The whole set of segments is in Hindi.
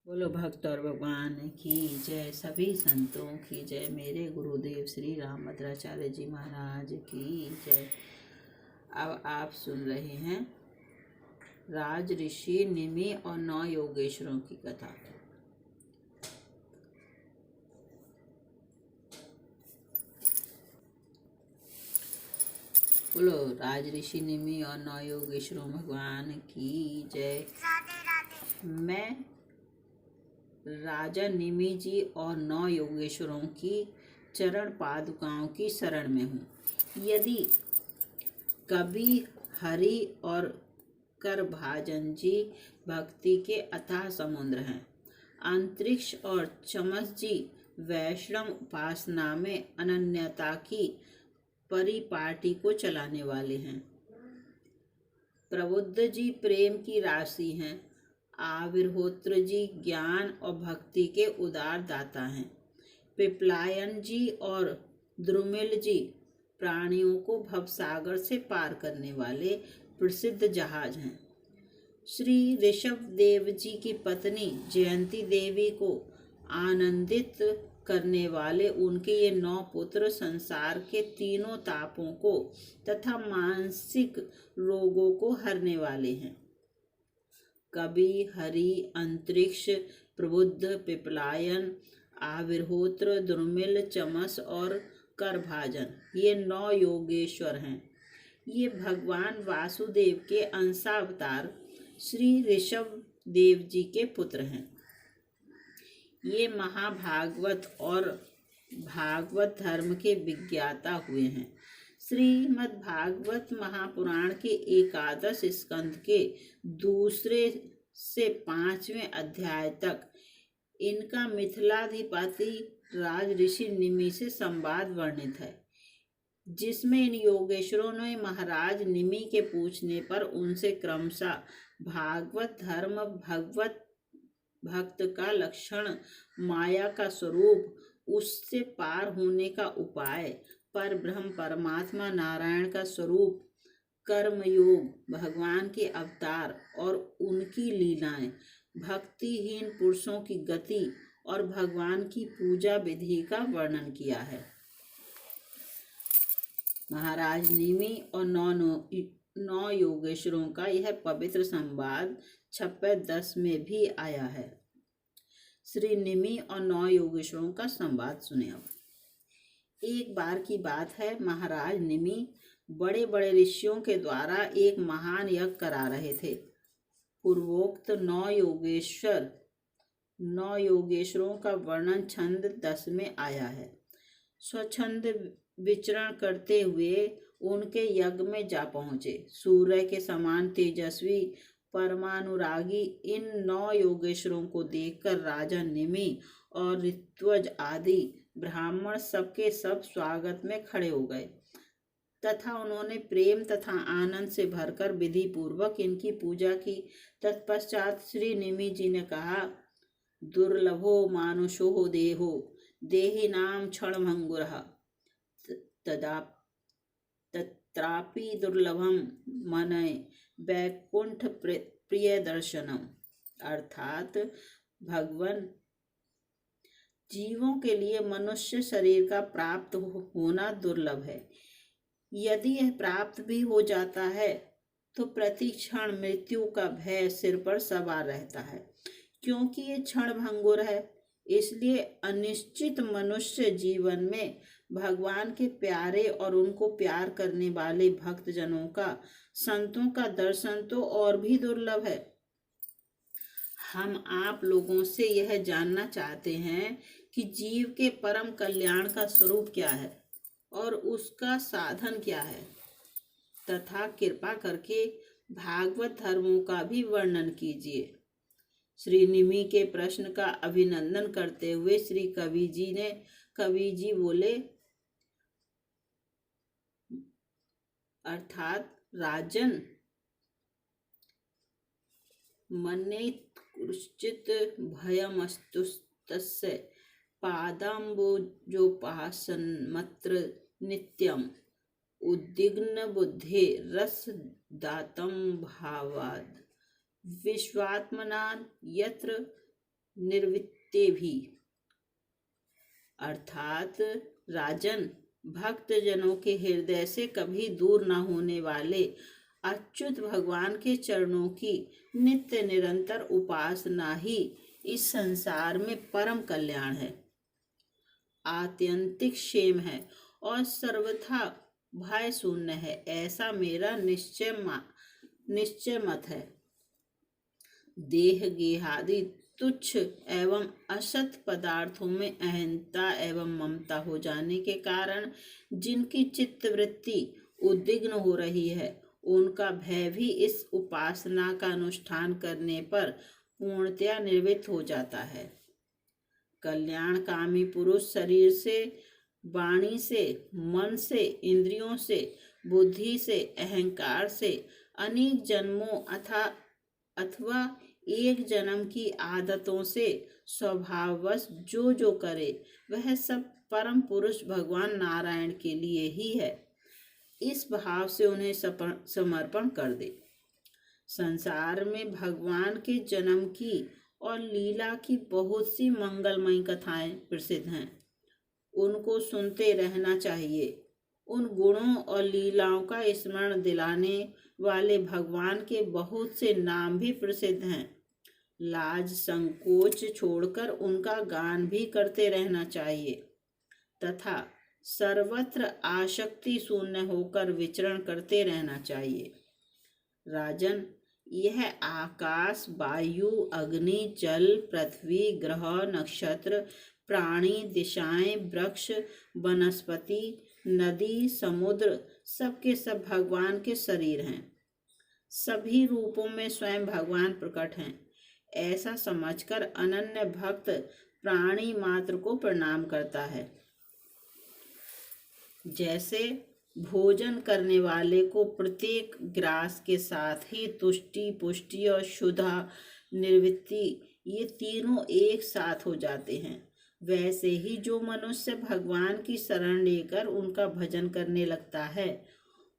बोलो भक्त और भगवान की जय, सभी संतों की जय, मेरे गुरुदेव श्री रामभद्राचार्य जी महाराज की जय। अब आप सुन रहे हैं राज ऋषि निमि और 9 योगेश्वरों की कथा। बोलो राज ऋषि निमि और 9 योगेश्वरों भगवान की जय। मैं राजा निमि जी और 9 योगेश्वरों की चरण पादुकाओं की शरण में हूँ। यदि कभी हरि और करभाजन जी भक्ति के अथाह समुद्र हैं, अंतरिक्ष और चमस जी वैष्णव उपासना में अनन्यता की परिपाटी को चलाने वाले हैं, प्रबुद्ध जी प्रेम की राशि हैं, आविर्होत्र जी ज्ञान और भक्ति के उदार दाता हैं, पिपलायन जी और द्रुमिल जी प्राणियों को भवसागर से पार करने वाले प्रसिद्ध जहाज हैं, श्री ऋषभ देव जी की पत्नी जयंती देवी को आनंदित करने वाले उनके ये 9 पुत्र संसार के तीनों तापों को तथा मानसिक रोगों को हरने वाले हैं। कवि, हरि, अंतरिक्ष, प्रबुद्ध, पिपलायन, आविर्होत्र, दुर्मिल, चमस और करभाजन ये 9 योगेश्वर हैं। ये भगवान वासुदेव के अंशावतार श्री ऋषभ देव जी के पुत्र हैं। ये महाभागवत और भागवत धर्म के विज्ञाता हुए हैं। श्रीमद् भागवत महापुराण के 11 स्कंद के 2 से 5वें अध्याय तक इनका मिथिलाधिपति राज ऋषि निमि से संवाद वर्णित है, जिसमें इन योगेश्वरों ने महाराज निमि के पूछने पर उनसे क्रमशः भागवत धर्म, भगवत भक्त का लक्षण, माया का स्वरूप, उससे पार होने का उपाय, पर ब्रह्म परमात्मा नारायण का स्वरूप, कर्मयोग, भगवान के अवतार और उनकी लीलाएं, भक्तिहीन पुरुषों की गति और भगवान की पूजा विधि का वर्णन किया है। महाराज निमि और 9 योगेश्वरों का यह पवित्र संवाद 26:10 में भी आया है। श्री निमि और 9 योगेश्वरों का संवाद सुने। अब एक बार की बात है, महाराज निमि बड़े बड़े ऋषियों के द्वारा एक महान यज्ञ करा रहे थे। पूर्वोक्त 9 योगेश्वरों का वर्णन छंद 10 में आया है। स्वच्छंद विचरण करते हुए उनके यज्ञ में जा पहुंचे। सूर्य के समान तेजस्वी परमानुरागी इन 9 योगेश्वरों को देखकर राजा निमि और ऋत्वज आदि ब्राह्मण सबके सब स्वागत में खड़े हो गए तथा उन्होंने प्रेम तथा आनंद से भरकर विधि पूर्वक इनकी पूजा की। तत्पश्चात श्री निमि जी ने कहा, दुर्लभो मानुषो देहो देहि नाम क्षणभंगुरः तत्रापि दुर्लभम मनय वैकुंठ प्रिय दर्शनम। अर्थात भगवान, जीवों के लिए मनुष्य शरीर का प्राप्त होना दुर्लभ है। यदि यह प्राप्त भी हो जाता है तो प्रति क्षण मृत्यु का भय सिर पर सवार रहता है, क्योंकि ये क्षण भंगुर है। इसलिए अनिश्चित मनुष्य जीवन में भगवान के प्यारे और उनको प्यार करने वाले भक्त जनों का, संतों का दर्शन तो और भी दुर्लभ है। हम आप लोगों से यह जानना चाहते हैं कि जीव के परम कल्याण का स्वरूप क्या है और उसका साधन क्या है, तथा कृपा करके भागवत धर्मों का भी वर्णन कीजिए। श्री निमि के प्रश्न का अभिनंदन करते हुए श्री कवि जी बोले, अर्थात राजन, मन्ये कुश्चित् भयमस्तुस्तस्य पादाम्बुजोपासनमत्र नित्यम् उद्विग्न बुद्धे रस दातं भावाद विश्वात्मना यत्र निर्वित्ते भी। अर्थात राजन, भक्त जनों के हृदय से कभी दूर न होने वाले अच्युत भगवान के चरणों की नित्य निरंतर उपासना ही इस संसार में परम कल्याण है, आत्यंतिक क्षेम है और सर्वथा भय शून्य है, ऐसा मेरा निश्चय मत है। देह गेहादि तुच्छ एवं असत पदार्थों में अहंता एवं ममता हो जाने के कारण जिनकी चित्तवृत्ति उद्विग्न हो रही है, उनका भय भी इस उपासना का अनुष्ठान करने पर पूर्णतया निवृत्त हो जाता है। कल्याणकामी पुरुष शरीर से, वाणी से, मन से, इंद्रियों से, बुद्धि से, अहंकार से अनेक जन्मों अथवा एक जन्म की आदतों से स्वभाववश जो करे वह सब परम पुरुष भगवान नारायण के लिए ही है, इस भाव से उन्हें समर्पण कर दे। संसार में भगवान के जन्म की और लीला की बहुत सी मंगलमयी कथाएं प्रसिद्ध हैं, उनको सुनते रहना चाहिए। उन गुणों और लीलाओं का स्मरण दिलाने वाले भगवान के बहुत से नाम भी प्रसिद्ध हैं। लाज संकोच छोड़कर उनका गान भी करते रहना चाहिए तथा सर्वत्र आसक्ति शून्य होकर विचरण करते रहना चाहिए। राजन, यह आकाश, वायु, अग्नि, जल, पृथ्वी, ग्रह, नक्षत्र, प्राणी, दिशाएं, वृक्ष, वनस्पति, नदी, समुद्र सबके सब भगवान के शरीर हैं। सभी रूपों में स्वयं भगवान प्रकट हैं। ऐसा समझकर अनन्य भक्त प्राणी मात्र को प्रणाम करता है। जैसे भोजन करने वाले को प्रत्येक ग्रास के साथ ही तुष्टि, पुष्टि और क्षुधा निवृत्ति ये तीनों एक साथ हो जाते हैं, वैसे ही जो मनुष्य भगवान की शरण लेकर उनका भजन करने लगता है,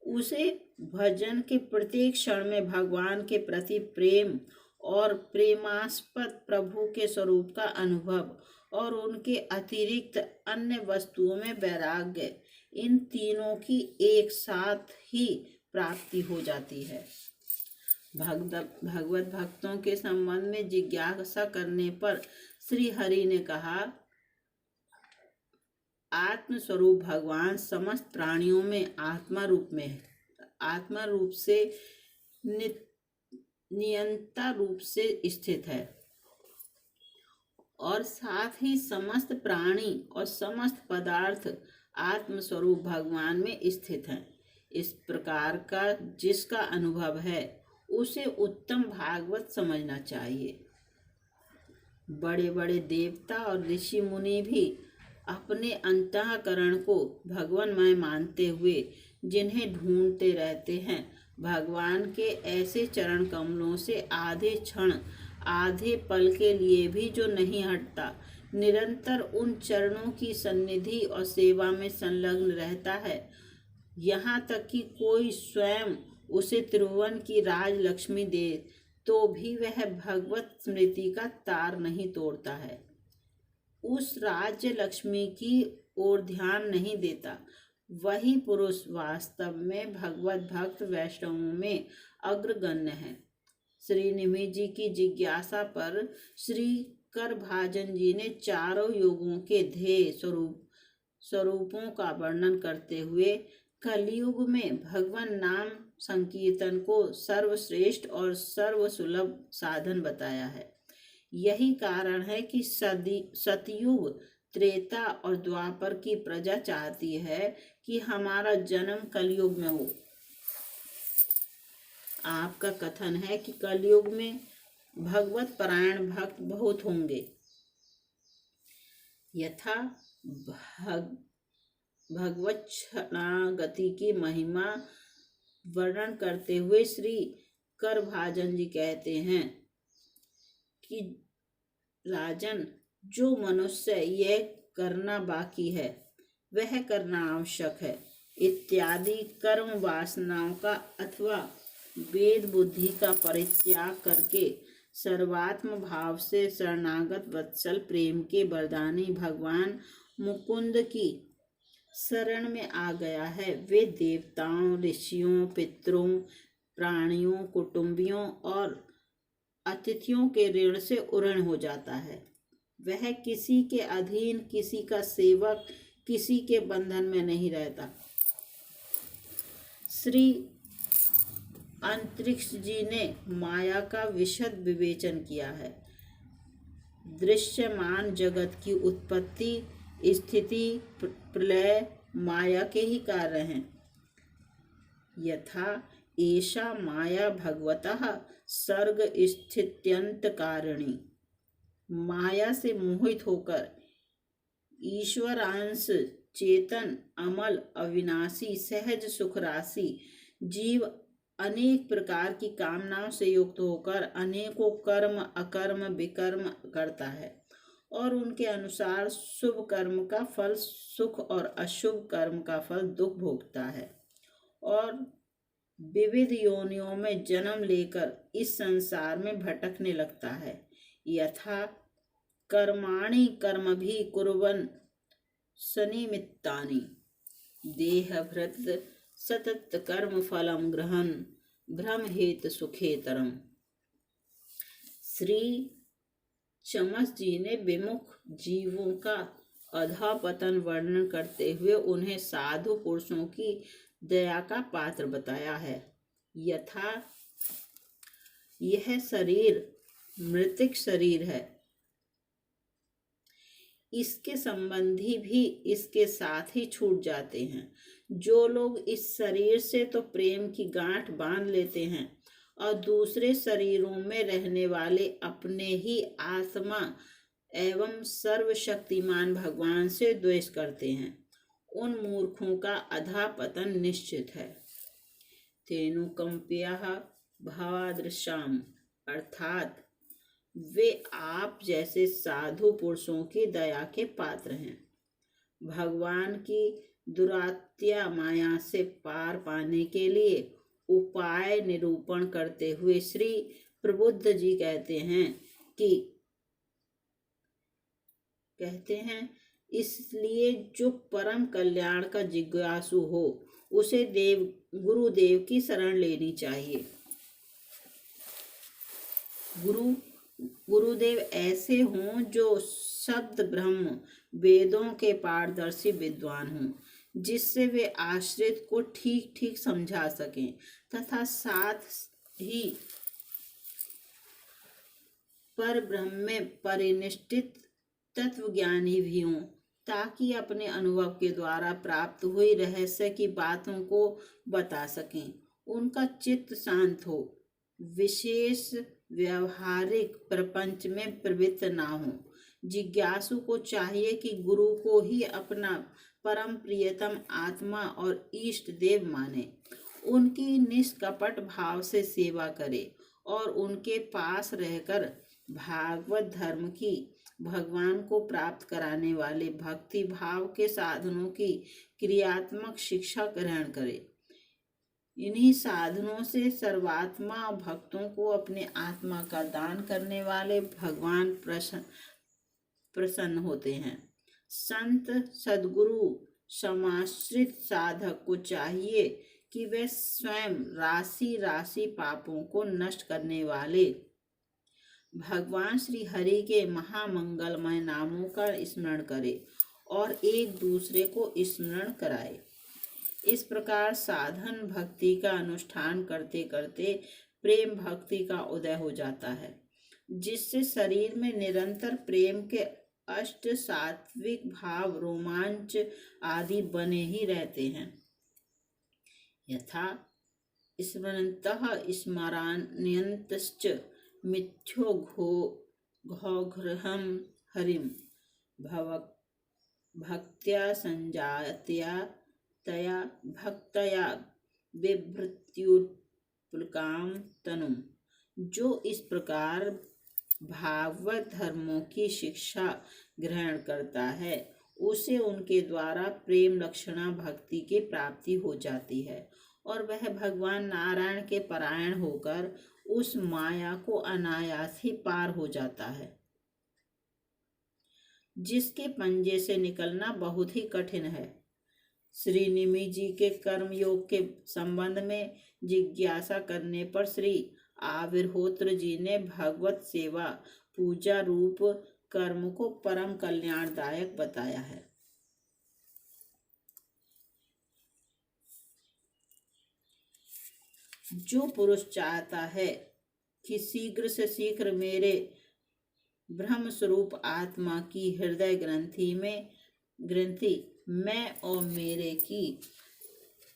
उसे भजन के प्रत्येक क्षण में भगवान के प्रति प्रेम और प्रेमास्पद प्रभु के स्वरूप का अनुभव और उनके अतिरिक्त अन्य वस्तुओं में वैराग्य, इन तीनों की एक साथ ही प्राप्ति हो जाती है। भगवत भक्तों के संबंध में जिज्ञासा करने पर श्री हरि ने कहा, आत्म स्वरूप भगवान समस्त प्राणियों में आत्मा रूप से नियंता रूप से स्थित है और साथ ही समस्त प्राणी और समस्त पदार्थ आत्म स्वरूप भगवान में स्थित हैं। इस प्रकार का जिसका अनुभव है उसे उत्तम भागवत समझना चाहिए। बड़े बड़े देवता और ऋषि मुनि भी अपने अंतःकरण को भगवानमय मानते हुए जिन्हें ढूंढते रहते हैं, भगवान के ऐसे चरण कमलों से आधे क्षण, आधे पल के लिए भी जो नहीं हटता, निरंतर उन चरणों की सन्निधि और सेवा में संलग्न रहता है, यहाँ तक कि कोई स्वयं उसे त्रिभुवन की राजलक्ष्मी दे तो भी वह भगवत स्मृति का तार नहीं तोड़ता है, उस राज्य लक्ष्मी की ओर ध्यान नहीं देता। वही पुरुष वास्तव में भगवत भक्त वैष्णवों में अग्रगण्य है। श्री निमि जी की जिज्ञासा पर श्री करभाजन जी ने चारों योगों के ध्येय स्वरूपों का वर्णन करते हुए कलयुग में भगवान नाम संकीर्तन को सर्वश्रेष्ठ और सर्वसुलभ साधन बताया है। यही कारण है कि सतयुग, त्रेता और द्वापर की प्रजा चाहती है कि हमारा जन्म कलयुग में हो। आपका कथन है कि कलयुग में भगवत परायण भक्त बहुत होंगे। यथा भगवत शरणागति की महिमा वर्णन करते हुए श्री करभाजन जी कहते हैं कि राजन, जो मनुष्य यह करना बाकी है वह करना आवश्यक है इत्यादि कर्म वासनाओं का अथवा वेद बुद्धि का परित्याग करके सर्वात्म भाव से शरणागत वत्सल प्रेम के वरदानी भगवान मुकुंद की शरण में आ गया है, वे देवताओं, ऋषियों, पितरों, प्राणियों, कुटुंबियों और अतिथियों के ऋण से उऋण हो जाता है। वह किसी के अधीन, किसी का सेवक, किसी के बंधन में नहीं रहता। श्री अंतरिक्ष जी ने माया का विशद विवेचन किया है। दृश्यमान जगत की उत्पत्ति, स्थिति, प्रलय माया के ही कार्य हैं। यथा एषा माया भगवतः सर्ग स्थित्यंत कारिणी। माया से मोहित होकर ईश्वरांश चेतन, अमल, अविनाशी, सहज सुख राशि जीव अनेक प्रकार की कामनाओं से युक्त होकर अनेकों कर्म, अकर्म, विकर्म करता है और उनके अनुसार शुभ कर्म का फल सुख और अशुभ कर्म का फल दुख भोगता है और विविध योनियों में जन्म लेकर इस संसार में भटकने लगता है। यथा कर्माणि कर्म भी कुर्वन् सनिमित्तानि देहभृत सतत कर्म फलम ग्रहण भ्रम हेत सुखेतरम। श्री चमस जी ने विमुख जीवों का अधःपतन वर्णन करते हुए उन्हें साधु पुरुषों की दया का पात्र बताया है। यथा यह शरीर मृतिक शरीर है, इसके संबंधी भी इसके साथ ही छूट जाते हैं। जो लोग इस शरीर से तो प्रेम की गांठ बांध लेते हैं और दूसरे शरीरों में रहने वाले अपने ही आत्मा एवं सर्वशक्तिमान भगवान से द्वेष करते हैं, उन मूर्खों का अधःपतन निश्चित है। तेनुकंप्यः भावादृशाम, अर्थात वे आप जैसे साधु पुरुषों की दया के पात्र हैं। भगवान की दुरात्या माया से पार पाने के लिए उपाय निरूपण करते हुए श्री प्रबुद्ध जी कहते हैं इसलिए जो परम कल्याण का जिज्ञासु हो उसे गुरुदेव की शरण लेनी चाहिए। गुरुदेव ऐसे हों जो शब्द ब्रह्म वेदों के पारदर्शी विद्वान हों, जिससे वे आश्रित को ठीक ठीक समझा सकें तथा साथ ही पर ब्रह्म में परिनिष्ठित तत्वज्ञानी भी हों, ताकि अपने अनुभव के द्वारा प्राप्त हुई रहस्य की बातों को बता सकें। उनका चित्त शांत हो, विशेष व्यवहारिक प्रपंच में प्रवृत्त ना हो। जिज्ञासु को चाहिए कि गुरु को ही अपना परम प्रियतम आत्मा और इष्ट देव माने, उनकी निष्कपट भाव से सेवा करे और उनके पास रहकर भागवत धर्म की भगवान को प्राप्त कराने वाले भक्ति भाव के साधनों की क्रियात्मक शिक्षा ग्रहण करे। इन्हीं साधनों से सर्वात्मा भक्तों को अपने आत्मा का दान करने वाले भगवान प्रसन्न होते हैं। संत सद्गुरु समाश्रित साधक को चाहिए कि वे स्वयं राशि राशि पापों को नष्ट करने वाले भगवान श्री हरि के महामंगलमय नामों का स्मरण करे और एक दूसरे को स्मरण कराए। इस प्रकार साधन भक्ति का अनुष्ठान करते करते प्रेम भक्ति का उदय हो जाता है, जिससे शरीर में निरंतर प्रेम के अष्ट सात्विक भाव रोमांच आदि बने ही रहते हैं। यथा स्मरन्तः स्मरान्यन्तश्च मिथ्यो घोघ्रहं हरिं भक्त्या संजात्या तया भक्तया बिभ्रत्युत्प्लुकां तनुम्। जो इस प्रकार भागवत धर्मों की शिक्षा ग्रहण करता है उसे उनके द्वारा प्रेम लक्षणा भक्ति की प्राप्ति हो जाती है और वह भगवान नारायण के परायण होकर उस माया को अनायास ही पार हो जाता है, जिसके पंजे से निकलना बहुत ही कठिन है। श्री निमि जी के कर्म योग के संबंध में जिज्ञासा करने पर श्री आविर्होत्र जी ने भगवत सेवा पूजा रूप कर्म को परम कल्याणदायक बताया है। जो पुरुष चाहता है कि शीघ्र से शीघ्र मेरे ब्रह्म स्वरूप आत्मा की हृदय ग्रंथि मैं और मेरे की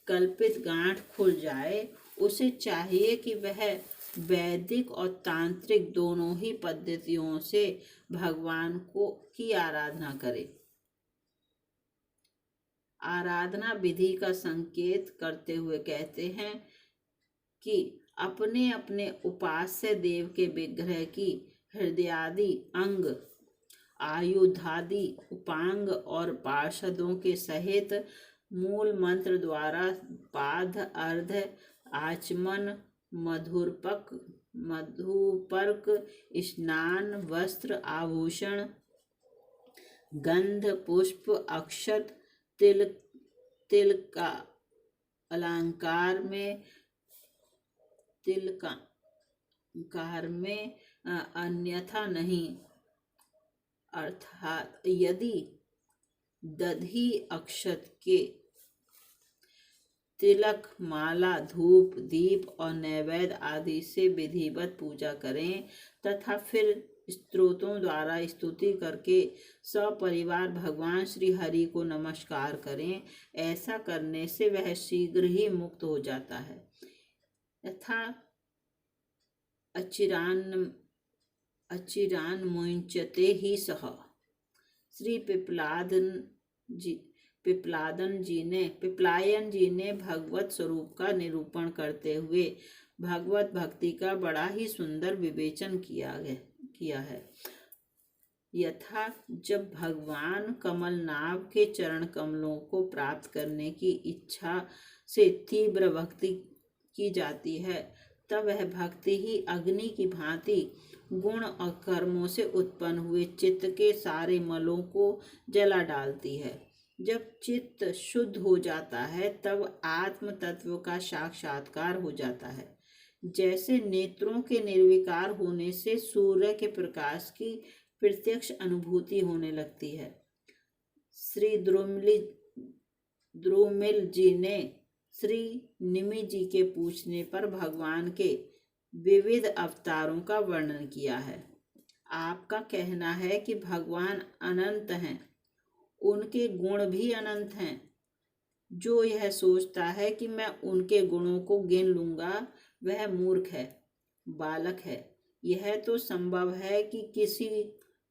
कल्पित गांठ खुल जाए, उसे चाहिए कि वह वैदिक और तांत्रिक दोनों ही पद्धतियों से भगवान की आराधना करे। आराधना विधि का संकेत करते हुए कहते हैं कि अपने अपने उपास्य देव के विग्रह की हृदयादि अंग, आयुधादि उपांग और पार्षदों के सहित मूल मंत्र द्वारा पाद अर्ध आचमन मधुपर्क स्नान वस्त्र आभूषण गंध पुष्प अक्षत तिल का अलंकार में अन्यथा नहीं, अर्थात यदि दधी अक्षत के तिलक माला धूप दीप और नैवेद्य आदि से विधिवत पूजा करें तथा फिर स्तोत्रों द्वारा स्तुति करके सपरिवार भगवान श्री हरि को नमस्कार करें। ऐसा करने से वह शीघ्र ही मुक्त हो जाता है। यथा अचिरान मुंचते ही सह। श्री पिपलायन जी ने भगवत स्वरूप का निरूपण करते हुए भगवत भक्ति का बड़ा ही सुंदर विवेचन किया है। यथा जब भगवान कमलनाभ के चरण कमलों को प्राप्त करने की इच्छा से तीव्र भक्ति की जाती है, तब वह भक्ति ही अग्नि की भांति गुण और कर्मों से उत्पन्न हुए चित्त के सारे मलों को जला डालती है। जब चित्त शुद्ध हो जाता है तब आत्म तत्व का साक्षात्कार हो जाता है। जैसे नेत्रों के निर्विकार होने से सूर्य के प्रकाश की प्रत्यक्ष अनुभूति होने लगती है। श्री द्रुमिल जी ने श्री निमि जी के पूछने पर भगवान के विविध अवतारों का वर्णन किया है। आपका कहना है कि भगवान अनंत हैं, उनके गुण भी अनंत हैं। जो यह सोचता है कि मैं उनके गुणों को गिन लूंगा, वह मूर्ख है, बालक है। यह तो संभव है कि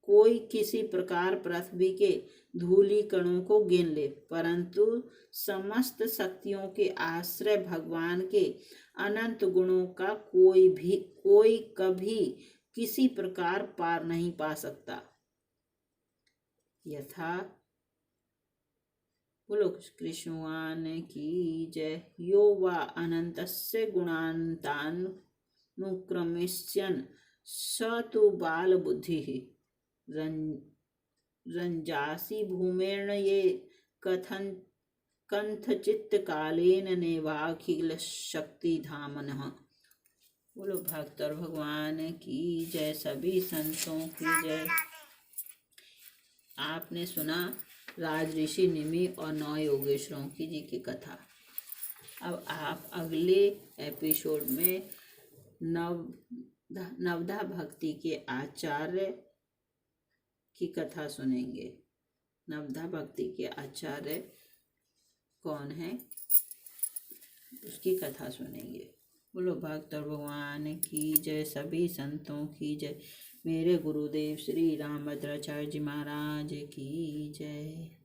कोई किसी प्रकार पृथ्वी के धूलि कणों को गिन ले, परंतु समस्त शक्तियों के आश्रय भगवान के अनंत गुणों का कोई कभी किसी प्रकार पार नहीं पा सकता। यथा बोलो कृष्णवान की जय। यो वा अनंतस्य गुणान्तानुक्रमिष्यन् स तु बाल बुद्धिः रंजासी भूमेर्न ये कंथचित्त कालेन नेवाखिल शक्ति धामनः। बोलो भक्त और भगवान की जय, सभी संतों की जय। आपने सुना राजऋषि निमि और 9 योगेश्वरों की जी की कथा। अब आप अगले एपिसोड में नवधा भक्ति के आचार्य की कथा सुनेंगे। नवधा भक्ति के आचार्य कौन है, उसकी कथा सुनेंगे। बोलो भक्त और भगवान की जय, सभी संतों की जय। मेरे गुरुदेव श्री रामभद्राचार्य जी महाराज की जय।